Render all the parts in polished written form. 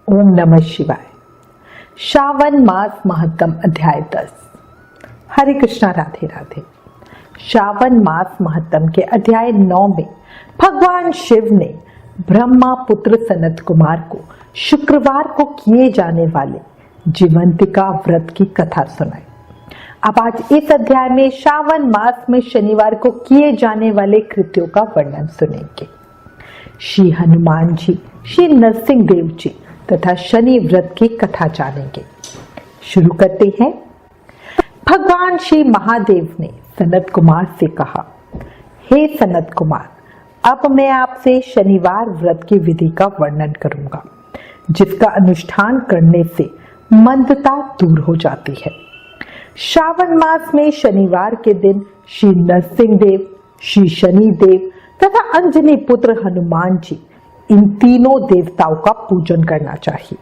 ओम नमः शिवाय। श्रावण मास महत्तम अध्याय 10। हरे कृष्णा, राधे राधे। श्रावण मास महत्तम के अध्याय 9 में भगवान शिव ने ब्रह्मा पुत्र सनत कुमार को शुक्रवार को किए जाने वाले जीवंतिका व्रत की कथा सुनाई। अब आज इस अध्याय में श्रावण मास में शनिवार को किए जाने वाले कृत्यों का वर्णन सुनेंगे। श्री हनुमान जी, श्री नरसिंह देव जी तथा शनि व्रत की कथा जानेंगे। शुरू करते हैं। भगवान श्री महादेव ने सनत कुमार से कहा, हे सनत कुमार, अब मैं आपसे शनिवार व्रत की विधि का वर्णन करूंगा, जिसका अनुष्ठान करने से मंदता दूर हो जाती है। श्रावण मास में शनिवार के दिन श्री नरसिंह देव, श्री शनि देव तथा अंजनी पुत्र हनुमान जी, इन तीनों देवताओं का पूजन करना चाहिए।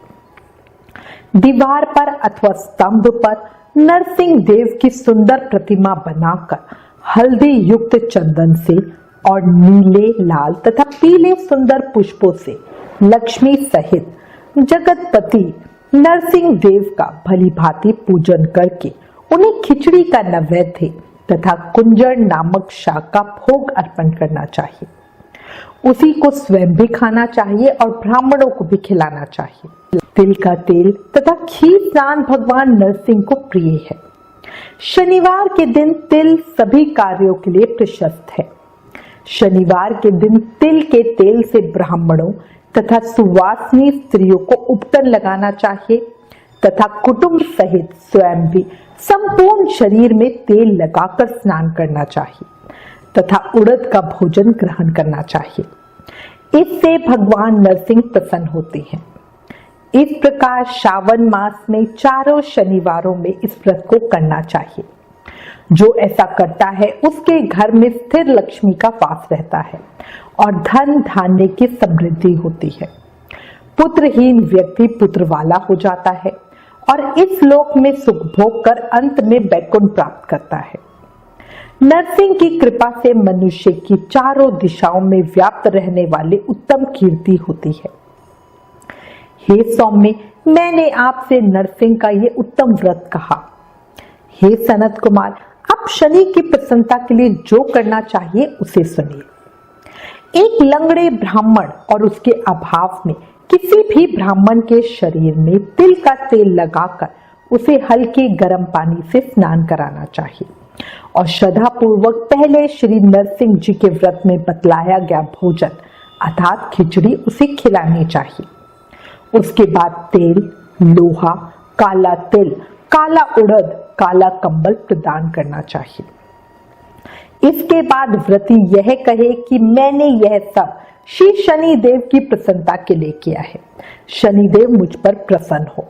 दीवार पर अथवा स्तंभ पर नरसिंह देव की सुंदर प्रतिमा बनाकर हल्दी युक्त चंदन से और नीले, लाल तथा पीले सुंदर पुष्पों से लक्ष्मी सहित जगतपति नरसिंह देव का भली भांति पूजन करके उन्हें खिचड़ी का नैवेद्य तथा कुंजर नामक शाक का भोग अर्पण करना चाहिए। उसी को स्वयं भी खाना चाहिए और ब्राह्मणों को भी खिलाना चाहिए। तिल का तेल तथा खीर स्नान भगवान नरसिंह को प्रिय है। शनिवार के दिन तिल सभी कार्यों के लिए प्रशस्त है। शनिवार के दिन तिल के तेल से ब्राह्मणों तथा सुवासिनी स्त्रियों को उपटन लगाना चाहिए तथा कुटुंब सहित स्वयं भी संपूर्ण शरीर में तेल लगाकर स्नान करना चाहिए तथा उड़द का भोजन ग्रहण करना चाहिए। इससे भगवान नरसिंह प्रसन्न होते हैं। इस प्रकार श्रावण मास में चारों शनिवारों में इस व्रत को करना चाहिए। जो ऐसा करता है उसके घर में स्थिर लक्ष्मी का वास रहता है और धन धान्य की समृद्धि होती है। पुत्रहीन व्यक्ति पुत्र वाला हो जाता है और इस लोक में सुख भोग कर अंत में वैकुंठ प्राप्त करता है। नरसिंह की कृपा से मनुष्य की चारों दिशाओं में व्याप्त रहने वाली उत्तम कीर्ति होती है। हे सौम्य, मैंने आपसे नरसिंह का ये उत्तम व्रत कहा। हे सनत कुमार, आप शनि की प्रसन्नता के लिए जो करना चाहिए उसे सुनिए। एक लंगड़े ब्राह्मण और उसके अभाव में किसी भी ब्राह्मण के शरीर में तिल का तेल लगाकर उसे हल्के गर्म पानी से स्नान कराना चाहिए और श्रद्धा पूर्वक पहले श्री नरसिंह जी के व्रत में बतलाया गया भोजन अर्थात खिचड़ी उसे खिलानी चाहिए। उसके बाद तेल, लोहा, काला तिल, काला उड़द, काला कंबल प्रदान करना चाहिए। इसके बाद व्रती यह कहे कि मैंने यह सब श्री शनि देव की प्रसन्नता के लिए किया है। शनि देव मुझ पर प्रसन्न हो।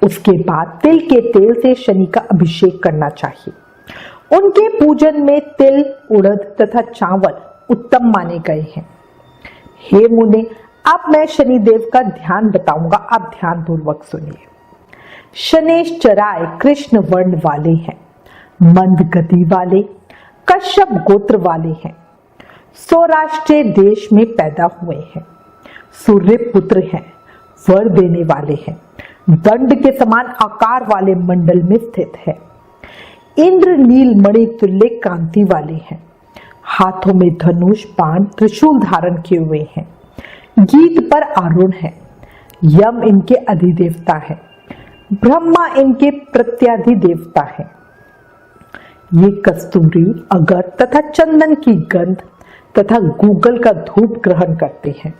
उसके बाद तिल के तेल से शनि का अभिषेक करना चाहिए। उनके पूजन में तिल, उड़द तथा चावल उत्तम माने गए हैं। हे मुने, अब मैं शनि देव का ध्यान बताऊंगा, आप ध्यान पूर्वक सुनिए। शनेश्चराय कृष्ण वर्ण वाले हैं, मंद गति वाले, कश्यप गोत्र वाले हैं, सौराष्ट्र देश में पैदा हुए हैं, सूर्य पुत्र हैं, वर देने वाले हैं, दंड के समान आकार वाले मंडल में स्थित है, इंद्र नील मणि तुल्य कांति वाले हैं, हाथों में धनुष, बाण, त्रिशूल धारण किए हुए हैं, गीत पर आरूढ़ है, यम इनके अधिदेवता है, ब्रह्मा इनके प्रत्याधि देवता है। ये कस्तूरी, अगर तथा चंदन की गंध तथा गूगल का धूप ग्रहण करते हैं।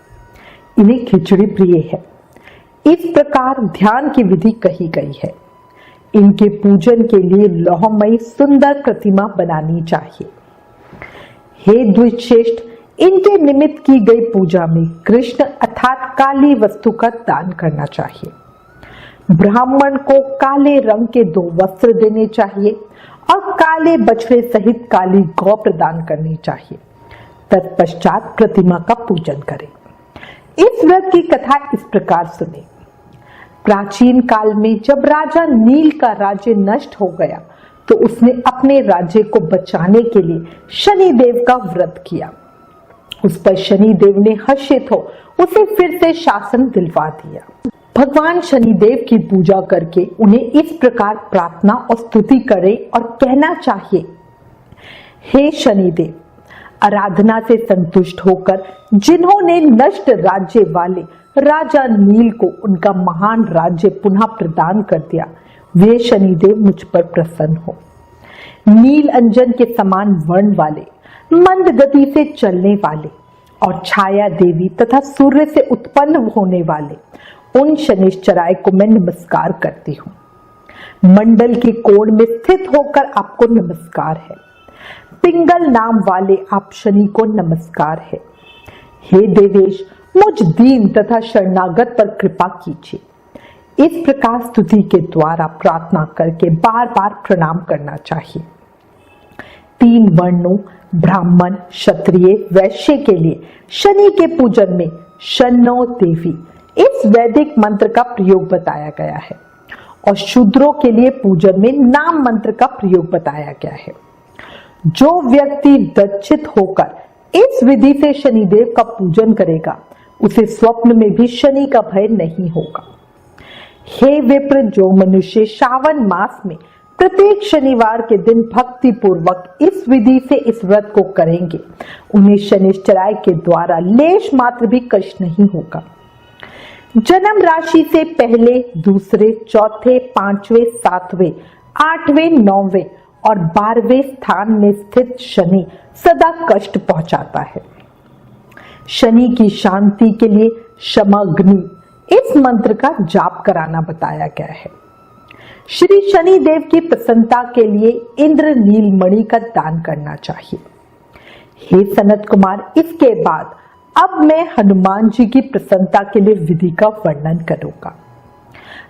इन्हें खिचड़ी प्रिय है। इस प्रकार ध्यान की विधि कही गई है। इनके पूजन के लिए लौहमयी सुंदर प्रतिमा बनानी चाहिए। हे द्विश्रेष्ठ, इनके निमित्त की गई पूजा में कृष्ण अर्थात काली वस्तु का दान करना चाहिए। ब्राह्मण को काले रंग के 2 वस्त्र देने चाहिए और काले बछड़े सहित काली गौ प्रदान करनी चाहिए। तत्पश्चात प्रतिमा का पूजन करें। इस व्रत की कथा इस प्रकार सुने। प्राचीन काल में जब राजा नील का राज्य नष्ट हो गया तो उसने अपने राज्य को बचाने के लिए शनि देव का व्रत किया। उस पर शनि देव ने हर्षित हो उसे फिर से शासन दिलवा दिया। भगवान शनिदेव की पूजा करके उन्हें इस प्रकार प्रार्थना और स्तुति करें और कहना चाहिए, हे शनिदेव, आराधना से संतुष्ट होकर जिन्होंने नष्ट राज्य वाले राजा नील को उनका महान राज्य पुनः प्रदान कर दिया, वे शनिदेव मुझ पर प्रसन्न हो। नील अंजन के समान वर्ण वाले, मंद गति से चलने वाले और छाया देवी तथा सूर्य से उत्पन्न होने वाले उन शनिश्चराय को मैं नमस्कार करती हूँ। मंडल के कोण में स्थित होकर आपको नमस्कार है। पिंगल नाम वाले आप शनि को नमस्कार है। हे देवेश, मुझ दीन तथा शरणागत पर कृपा कीजिए। इस प्रकार स्तुति के द्वारा प्रार्थना करके बार बार प्रणाम करना चाहिए। 3 वर्णों ब्राह्मण, क्षत्रिय, वैश्य के लिए शनि के पूजन में शन्नो देवी इस वैदिक मंत्र का प्रयोग बताया गया है और शूद्रों के लिए पूजन में नाम मंत्र का प्रयोग बताया गया है। जो व्यक्ति दक्षित होकर इस विधि से शनिदेव का पूजन करेगा उसे स्वप्न में भी शनि का भय नहीं होगा। हे विप्र, जो मनुष्य श्रावण मास में प्रत्येक शनिवार के दिन भक्ति पूर्वक इस विधि से इस व्रत को करेंगे, उन्हें शनिश्चराय के द्वारा लेश मात्र भी कष्ट नहीं होगा। जन्म राशि से पहले, दूसरे, चौथे, 5वें, 7वें, 8वें, 9वें और 12वें स्थान में स्थित शनि सदा कष्ट पहुंचाता है। शनि की शांति के लिए क्षमाग्नि इस मंत्र का जाप कराना बताया गया है। श्री शनि देव की प्रसन्नता के लिए इंद्र नीलमणि का दान करना चाहिए। हे सनत कुमार, इसके बाद अब मैं हनुमान जी की प्रसन्नता के लिए विधि का वर्णन करूंगा।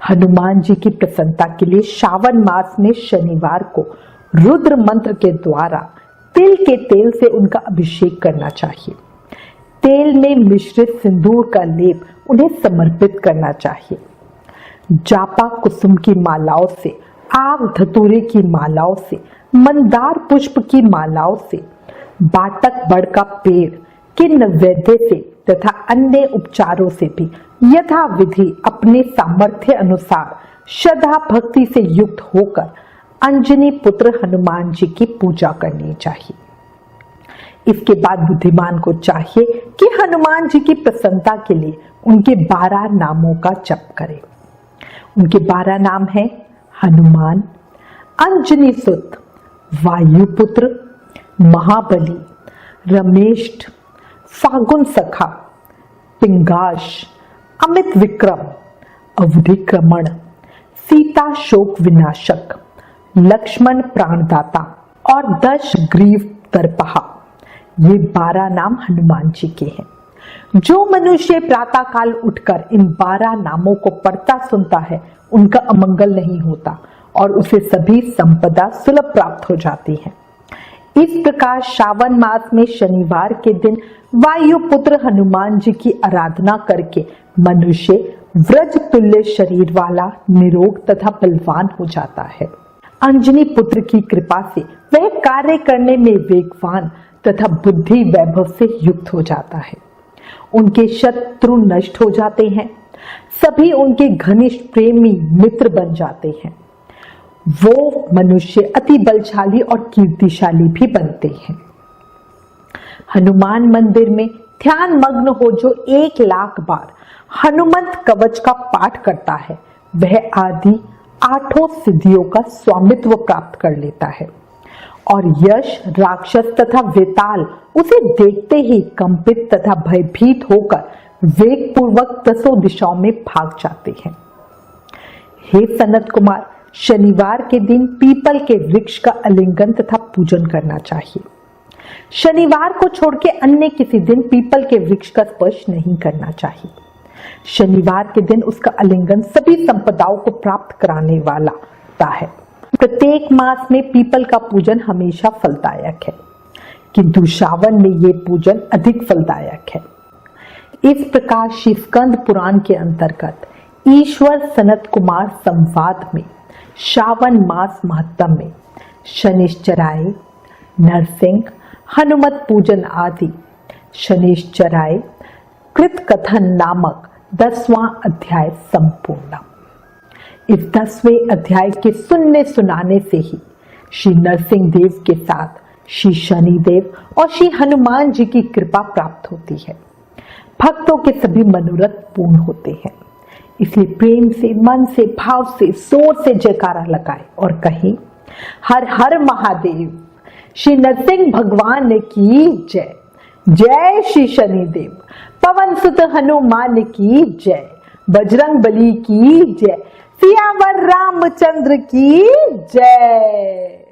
हनुमान जी की प्रसन्नता के लिए श्रावण मास में शनिवार को रुद्र मंत्र के द्वारा तिल के तेल से उनका अभिषेक करना चाहिए। तेल में मिश्रित सिंदूर का लेप उन्हें समर्पित करना चाहिए। जापा कुसुम की मालाओं से, आग धतूरे की मालाओं से, मंदार पुष्प की मालाओं से, बाटक बड़ का पेड़ के नैवेद्य से तथा अन्य उपचारों से भी यथा विधि अपने सामर्थ्य अनुसार श्रद्धा भक्ति से युक्त होकर अंजनी पुत्र हनुमान जी की पूजा करनी चाहिए। इसके बाद बुद्धिमान को चाहिए कि हनुमान जी की प्रसन्नता के लिए उनके 12 नामों का जप करें। उनके 12 नाम हैं हनुमान, अंजनी सुत, वायुपुत्र, महाबली, रमेष्ठ, फागुन सखा, पिंगाश, अमित विक्रम, अवधिक्रमण, सीता शोक विनाशक, लक्ष्मण प्राणदाता और 10 ग्रीव दर्पहा। ये 12 नाम हनुमान जी के हैं। जो मनुष्य प्रातः काल उठकर इन 12 नामों को पढ़ता सुनता है, उनका अमंगल नहीं होता और उसे सभी संपदा सुलभ प्राप्त हो जाती है। इस प्रकार श्रावण मास में शनिवार के दिन वायुपुत्र हनुमान जी की आराधना करके मनुष्य व्रज तुल्य शरीर वाला, निरोग तथा बलवान हो जाता है। अंजनी पुत्र की कृपा से वह कार्य करने में वेगवान तथा बुद्धि वैभव से युक्त हो जाता है। उनके शत्रु नष्ट हो जाते हैं, सभी उनके घनिष्ठ प्रेमी मित्र बन जाते हैं। वो मनुष्य अति बलशाली और कीर्तिशाली भी बनते हैं। हनुमान मंदिर में ध्यान मग्न हो जो 1 लाख बार हनुमंत कवच का पाठ करता है, वह आदि 8 सिद्धियों का स्वामित्व प्राप्त कर लेता है और यश, राक्षस तथा वेताल उसे देखते ही कंपित तथा भयभीत होकर वेग पूर्वक 10 दिशाओं में भाग जाते हैं। हे सनत कुमार, शनिवार के दिन पीपल के वृक्ष का आलिंगन तथा पूजन करना चाहिए। शनिवार को छोड़ के अन्य किसी दिन पीपल के वृक्ष का स्पर्श नहीं करना चाहिए। शनिवार के दिन उसका आलिंगन सभी संपदाओं को प्राप्त कराने वाला होता है। प्रत्येक मास में पीपल का पूजन हमेशा फलदायक है, किंतु श्रावण में ये पूजन अधिक फलदायक है। इस प्रकार शिवस्कंद पुराण के अंतर्गत ईश्वर सनत कुमार संवाद में श्रावण मास महत्तम में शनिश्चराय, नरसिंह, हनुमत पूजन आदि शनिश्चराय कृत कथन नामक 10वां अध्याय संपूर्ण। इस 10वें अध्याय के सुनने सुनाने से ही श्री नरसिंह देव के साथ श्री शनिदेव और श्री हनुमान जी की कृपा प्राप्त होती है। भक्तों के सभी मनोरथ पूर्ण होते हैं। इसलिए प्रेम से, मन से, भाव से, जोर से जयकारा लगाए और कहें, हर हर महादेव, श्री नरसिंह भगवान की जय। जय श्री शनिदेव, पवन सुत हनुमान की जय, बजरंग बली की जय, सियावर रामचंद्र की जय।